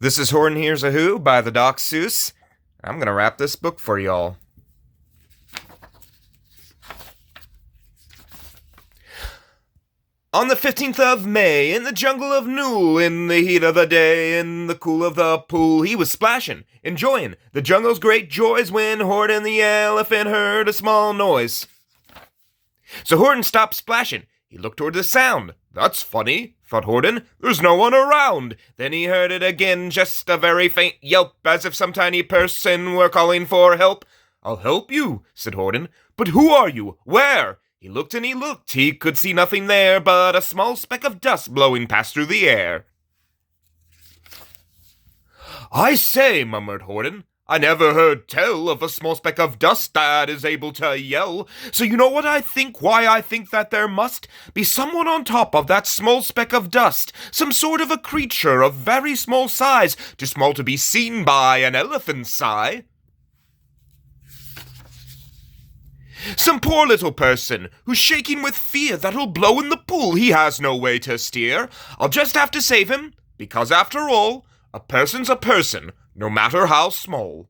This is Horton Here's a Who by the Doc Seuss. I'm gonna wrap this book for y'all. On the 15th of May, in the jungle of Newell, in the heat of the day, in the cool of the pool, he was splashing, enjoying the jungle's great joys when Horton the elephant heard a small noise. So Horton stopped splashing. He looked toward the sound. That's funny, thought Horton. There's no one around. Then he heard it again, just a very faint yelp, as if some tiny person were calling for help. I'll help you, said Horton. But who are you? Where? He looked and he looked. He could see nothing there but a small speck of dust blowing past through the air. I say, murmured Horton, I never heard tell of a small speck of dust that is able to yell. So you know what I think? Why I think that there must be someone on top of that small speck of dust, some sort of a creature of very small size, too small to be seen by an elephant's eye. Some poor little person who's shaking with fear that'll blow in the pool he has no way to steer. I'll just have to save him, because after all, a person's a person, no matter how small.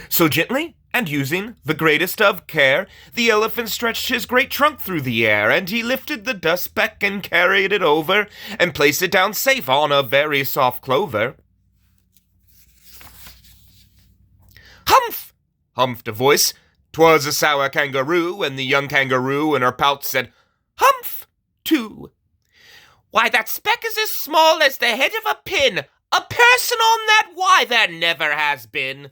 So gently, and using the greatest of care, the elephant stretched his great trunk through the air, and he lifted the dust speck and carried it over, and placed it down safe on a very soft clover. Humph! Humphed a voice. 'Twas a sour kangaroo, and the young kangaroo in her pouch said, Humph! Too. Why, that speck is as small as the head of a pin. A person on that? Why, there never has been.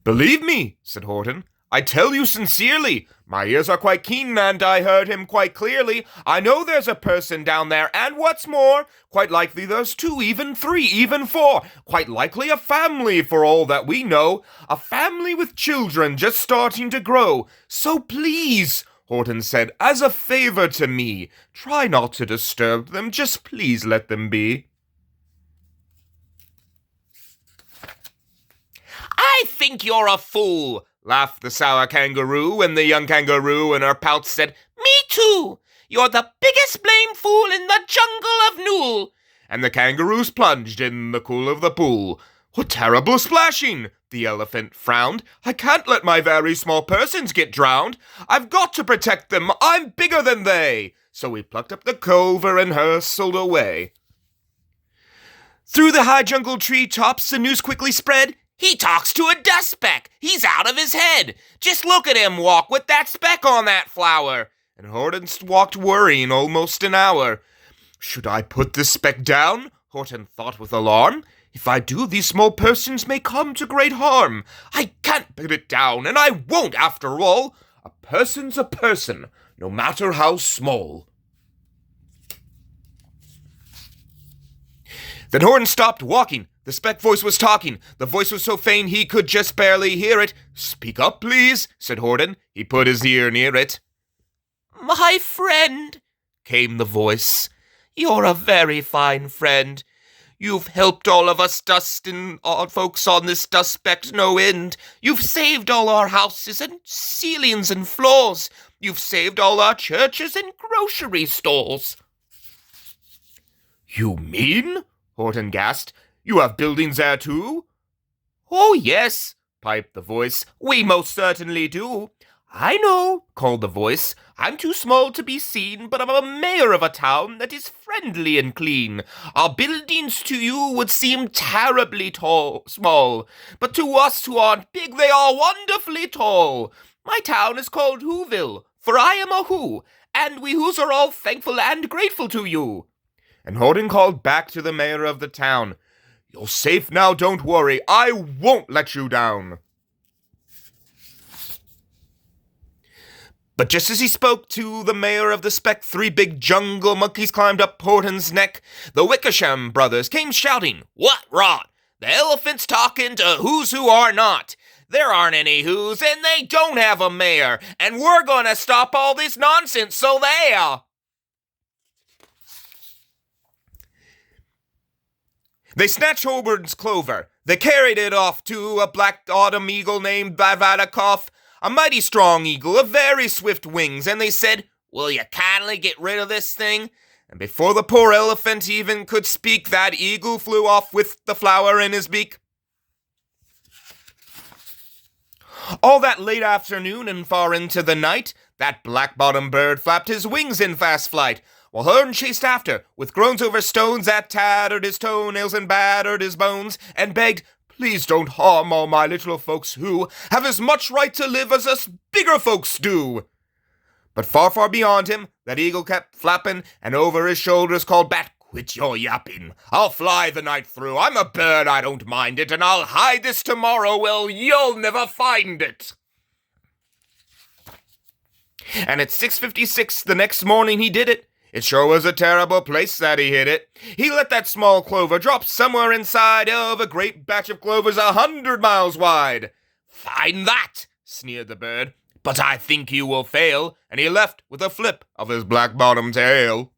Believe me, said Horton, I tell you sincerely. My ears are quite keen, and I heard him quite clearly. I know there's a person down there, and what's more, quite likely there's 2, even 3, even 4. Quite likely a family, for all that we know. A family with children just starting to grow. So please, Horton said, as a favor to me, try not to disturb them. Just please let them be. I think you're a fool, laughed the sour kangaroo, and the young kangaroo in her pouch said, Me too! You're the biggest blame fool in the jungle of Newell. And the kangaroos plunged in the cool of the pool. What terrible splashing! The elephant frowned. I can't let my very small persons get drowned. I've got to protect them. I'm bigger than they. So he plucked up the clover and hustled away. Through the high jungle tree tops, the news quickly spread. He talks to a dust speck. He's out of his head. Just look at him walk with that speck on that flower. And Horton walked worrying almost an hour. Should I put this speck down? Horton thought with alarm. If I do, these small persons may come to great harm. I can't put it down, and I won't after all. A person's a person, no matter how small. Then Horton stopped walking. The speck voice was talking. The voice was so faint he could just barely hear it. Speak up, please, said Horton. He put his ear near it. My friend, came the voice. You're a very fine friend. You've helped all of us folks on this dust speck no end. You've saved all our houses and ceilings and floors. You've saved all our churches and grocery stores. You mean? Horton gasped. You have buildings there too? Oh, yes, piped the voice. We most certainly do. I know, called the voice. I'm too small to be seen, but I'm a mayor of a town that is friendly and clean. Our buildings to you would seem terribly small, but to us who aren't big, they are wonderfully tall. My town is called Whoville, for I am a Who, and we Whos are all thankful and grateful to you. And Horton called back to the mayor of the town. You're safe now, don't worry. I won't let you down. But just as he spoke to the mayor of the speck, 3 big jungle monkeys climbed up Horton's neck. The Wickersham brothers came shouting, What rot! The elephant's talking to Whos who are not. There aren't any Whos, and they don't have a mayor, and we're gonna stop all this nonsense, so there! They snatched Horton's clover. They carried it off to a black autumn eagle named Bavadakoff, a mighty strong eagle of very swift wings, and they said, Will you kindly get rid of this thing? and before the poor elephant even could speak, that eagle flew off with the flower in his beak. All that late afternoon and far into the night, that black-bottomed bird flapped his wings in fast flight, while Horton chased after, with groans over stones that tattered his toenails and battered his bones, and begged, "Please don't harm all my little folks who have as much right to live as us bigger folks do." But far, far beyond him, that eagle kept flapping, and over his shoulders called back, "Quit your yapping, I'll fly the night through, I'm a bird, I don't mind it, and I'll hide this tomorrow, well, you'll never find it." And at 6:56 the next morning he did it. It sure was a terrible place that he hid it. He let that small clover drop somewhere inside of a great batch of clovers 100 miles wide. "Find that," sneered the bird, "but I think you will fail," and he left with a flip of his black-bottomed tail.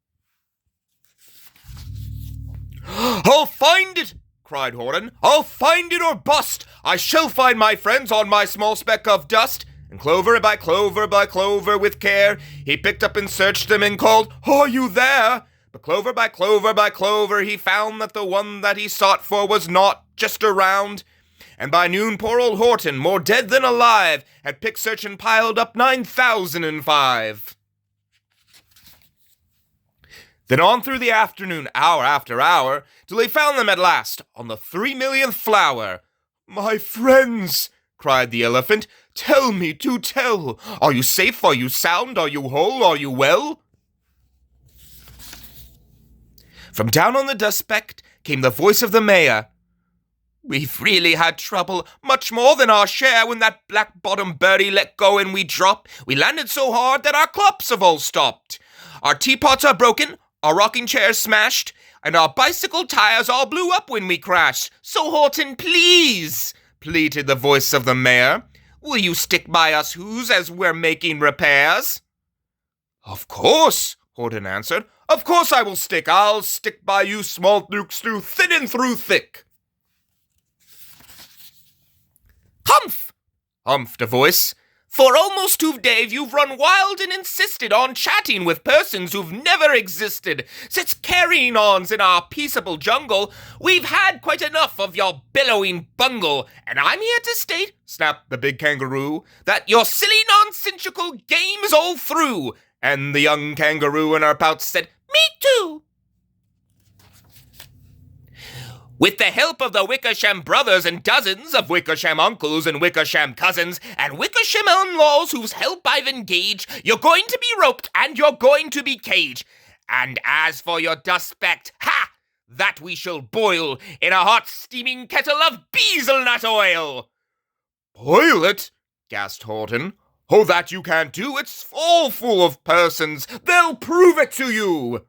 "I'll find it," cried Horton. "I'll find it or bust. I shall find my friends on my small speck of dust." And clover by clover by clover with care, he picked up and searched them and called, "Are you there?" But clover by clover by clover, he found that the one that he sought for was not just around. And by noon poor old Horton, more dead than alive, had picked, searched, and piled up 9,005. Then on through the afternoon, hour after hour, till he found them at last on the 3,000,000th flower. "My friends," cried the elephant, "tell me, do tell. Are you safe? Are you sound? Are you whole? Are you well?" From down on the dust speck came the voice of the mayor. "We've really had trouble, much more than our share, when that black-bottomed birdie let go and we dropped. We landed so hard that our clops have all stopped. Our teapots are broken, our rocking chairs smashed, and our bicycle tires all blew up when we crashed. So Horton, please," pleaded the voice of the mayor, "will you stick by us who's as we're making repairs?" "Of course," Horton answered. "Of course I will stick. I'll stick by you small dukes through thin and through thick." "Humph!" humphed a voice. "For almost 2 days you've run wild and insisted on chatting with persons who've never existed. Such carrying-ons in our peaceable jungle. We've had quite enough of your billowing bungle, and I'm here to state," snapped the big kangaroo, "that your silly nonsensical game is all through." And the young kangaroo in her pouch said, "Me too." With the help of the Wickersham brothers and dozens of Wickersham uncles and Wickersham cousins and Wickersham in-laws whose help I've engaged, you're going to be roped and you're going to be caged. And as for your dust speck, ha! That we shall boil in a hot steaming kettle of beezelnut oil. "Boil it?" gasped Horton. "Oh, that you can't do. It's all full of persons. They'll prove it to you."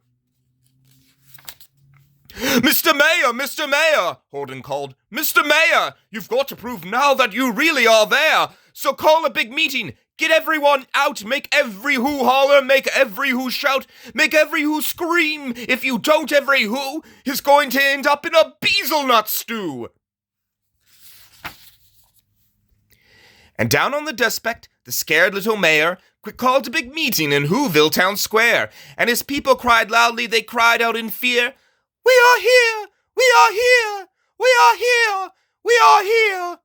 "Mr. Mayor, Mr. Mayor," Horton called. "Mr. Mayor, you've got to prove now that you really are there. So call a big meeting. Get everyone out. Make every who holler. Make every who shout. Make every who scream. If you don't, every who is going to end up in a beezelnut stew." And down on the dust speck, the scared little mayor quick called a big meeting in Whoville Town Square, and his people cried loudly, they cried out in fear, "We are here! We are here! We are here! We are here!"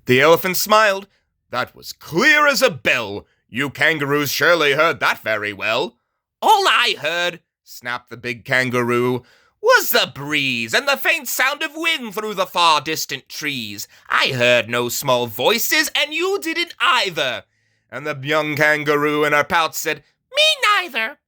The elephant smiled. "That was clear as a bell. You kangaroos surely heard that very well." "All I heard," snapped the big kangaroo, "was the breeze and the faint sound of wind through the far distant trees. I heard no small voices, and you didn't either." And the young kangaroo in her pouch said, "Me neither."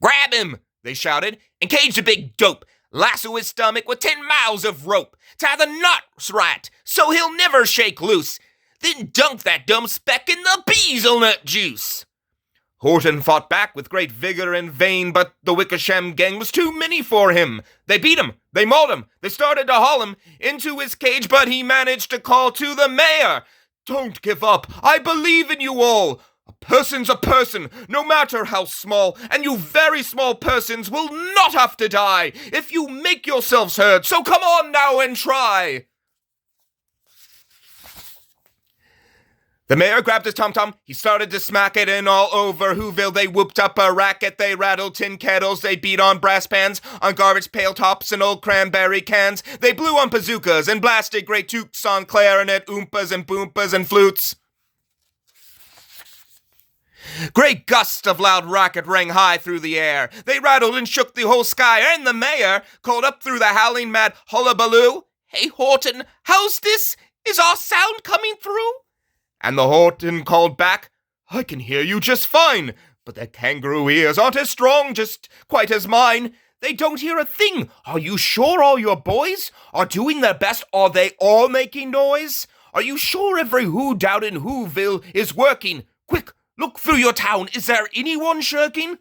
"Grab him," they shouted, "and cage the big dope. Lasso his stomach with 10 miles of rope. Tie the knots right, so he'll never shake loose. Then dunk that dumb speck in the beezelnut juice." Horton fought back with great vigor and vein, but the Wickersham gang was too many for him. They beat him, they mauled him, they started to haul him into his cage, but he managed to call to the mayor, "Don't give up, I believe in you all. A person's a person, no matter how small, and you very small persons will not have to die if you make yourselves heard, so come on now and try." The mayor grabbed his tom-tom, he started to smack it, and all over Whoville they whooped up a racket. They rattled tin kettles, they beat on brass pans, on garbage pail tops and old cranberry cans. They blew on bazookas and blasted great toots on clarinet, oompas and boompas and flutes. Great gusts of loud racket rang high through the air. They rattled and shook the whole sky, and the mayor called up through the howling mad hullabaloo, "Hey, Horton, how's this? Is our sound coming through?" And the Horton called back, "I can hear you just fine, but their kangaroo ears aren't as strong, just quite as mine. They don't hear a thing. Are you sure all your boys are doing their best? Are they all making noise? Are you sure every who down in Whoville is working? Quick, look through your town. Is there anyone shirking?"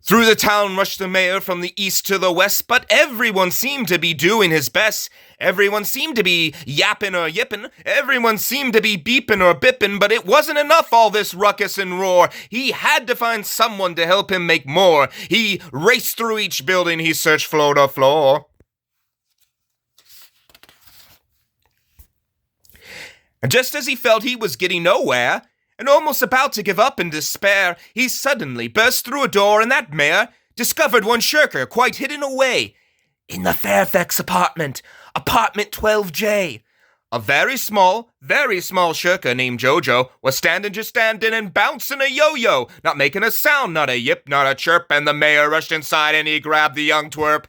Through the town rushed the mayor from the east to the west, but everyone seemed to be doing his best. Everyone seemed to be yapping or yipping. Everyone seemed to be beeping or bipping, but it wasn't enough, all this ruckus and roar. He had to find someone to help him make more. He raced through each building, he searched floor to floor. And just as he felt he was getting nowhere, and almost about to give up in despair, he suddenly burst through a door, and that mayor discovered one shirker quite hidden away in the Fairfax apartment 12J. A very small shirker named Jojo was standing and bouncing a yo-yo, not making a sound, not a yip, not a chirp, and the mayor rushed inside and he grabbed the young twerp.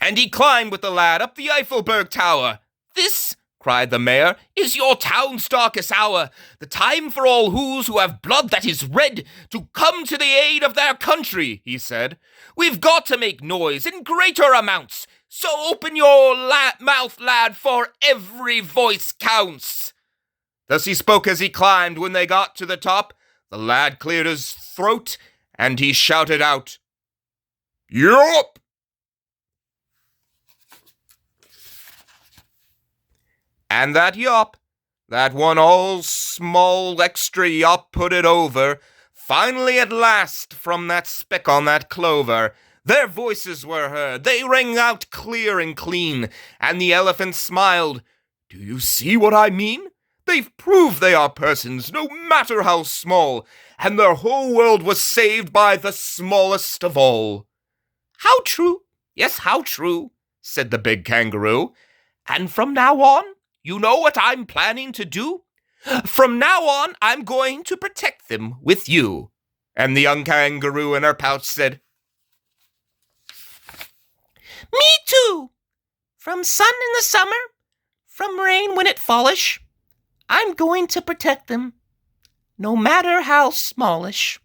And he climbed with the lad up the Eiffelberg Tower. "This," cried the mayor, "is your town's darkest hour. The time for all who have blood that is red to come to the aid of their country," he said. "We've got to make noise in greater amounts, so open your mouth, lad, for every voice counts." Thus he spoke as he climbed. When they got to the top, the lad cleared his throat, and he shouted out, "Yup!" And that yop, that one all small extra yop put it over, finally at last from that speck on that clover. Their voices were heard, they rang out clear and clean, and the elephant smiled. "Do you see what I mean? They've proved they are persons, no matter how small, and their whole world was saved by the smallest of all." "How true, yes, how true," said the big kangaroo. "And from now on, you know what I'm planning to do? From now on, I'm going to protect them with you." And the young kangaroo in her pouch said, "Me too. From sun in the summer, from rain when it fallish, I'm going to protect them, no matter how smallish."